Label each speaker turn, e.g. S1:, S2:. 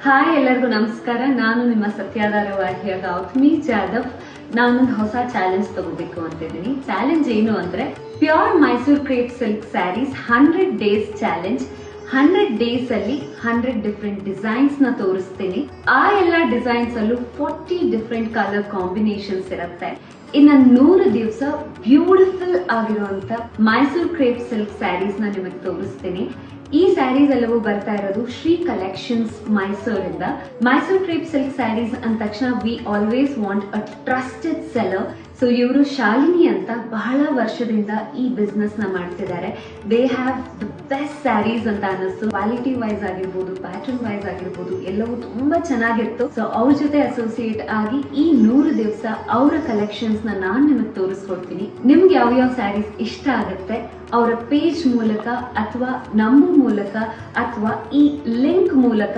S1: Hi ಎಲ್ಲರಿಗೂ ನಮಸ್ಕಾರ. ನಾನು ನಿಮ್ಮ ಸತ್ಯಾಧಾರವಾಹಿಯ ಗೌತಮಿ ಜಾಧವ್. ನಾನೊಂದು ಹೊಸ ಚಾಲೆಂಜ್ ತಗೋಬೇಕು ಅಂತಿದ್ದೀನಿ. ಚಾಲೆಂಜ್ ಏನು ಅಂದ್ರೆ pure Mysore crepe silk sarees 100 days challenge. 100 days ಅಲ್ಲಿ 100 ಡಿಫ್ರೆಂಟ್ ಡಿಸೈನ್ಸ್ ನ ತೋರಿಸ್ತೀನಿ. ಆ ಎಲ್ಲ ಡಿಸೈನ್ಸ್ ಅಲ್ಲೂ 40 ಡಿಫ್ರೆಂಟ್ ಕಲರ್ ಕಾಂಬಿನೇಷನ್ಸ್ ಇರುತ್ತೆ. ಇನ್ನ 100 ದಿವಸ ಬ್ಯೂಟಿಫುಲ್ ಆಗಿರುವಂತ ಮೈಸೂರ್ ಕ್ರೇಪ್ ಸಿಲ್ಕ್ ಸ್ಯಾರೀಸ್ ನ ನಿಮಗೆ ತೋರಿಸ್ತೀನಿ. ಈ ಸ್ಯಾರೀಸ್ ಎಲ್ಲವೂ ಬರ್ತಾ ಇರೋದು ಶ್ರೀ ಕಲೆಕ್ಷನ್ಸ್ ಮೈಸೂರಿಂದ. ಮೈಸೂರ್ ಕ್ರೇಪ್ ಸಿಲ್ಕ್ ಸ್ಯಾರೀಸ್ ಅಂದ ತಕ್ಷಣ we always want a trusted seller. So ಇವರು ಶಾಲಿನಿ ಅಂತ ಬಹಳ ವರ್ಷದಿಂದ ಈ ಬಿಸ್ನೆಸ್ ನ ಮಾಡ್ತಿದ್ದಾರೆ. They have the best sarees ಅಂತ ಅನ್ನಿಸ್ತು. ಕ್ವಾಲಿಟಿ ವೈಸ್ ಆಗಿರ್ಬೋದು, ಪ್ಯಾಟರ್ನ್ ವೈಸ್ ಆಗಿರ್ಬೋದು, ಎಲ್ಲವೂ ತುಂಬಾ ಚೆನ್ನಾಗಿತ್ತು. ಸೊ ಅವ್ರ ಜೊತೆ ಅಸೋಸಿಯೇಟ್ ಆಗಿ ಈ 100 ದಿವಸ ಅವರ ಕಲೆಕ್ಷನ್ಸ್ ನಾನು ನಿಮಗೆ ತೋರಿಸ್ಕೊಡ್ತೀನಿ. ನಿಮ್ಗೆ ಯಾವ ಸ್ಯಾರೀಸ್ ಇಷ್ಟ ಆಗುತ್ತೆ ಅವರ ಪೇಜ್ ಮೂಲಕ ಅಥವಾ ನಮ್ಮ ಮೂಲಕ ಅಥವಾ ಈ ಲಿಂಕ್ ಮೂಲಕ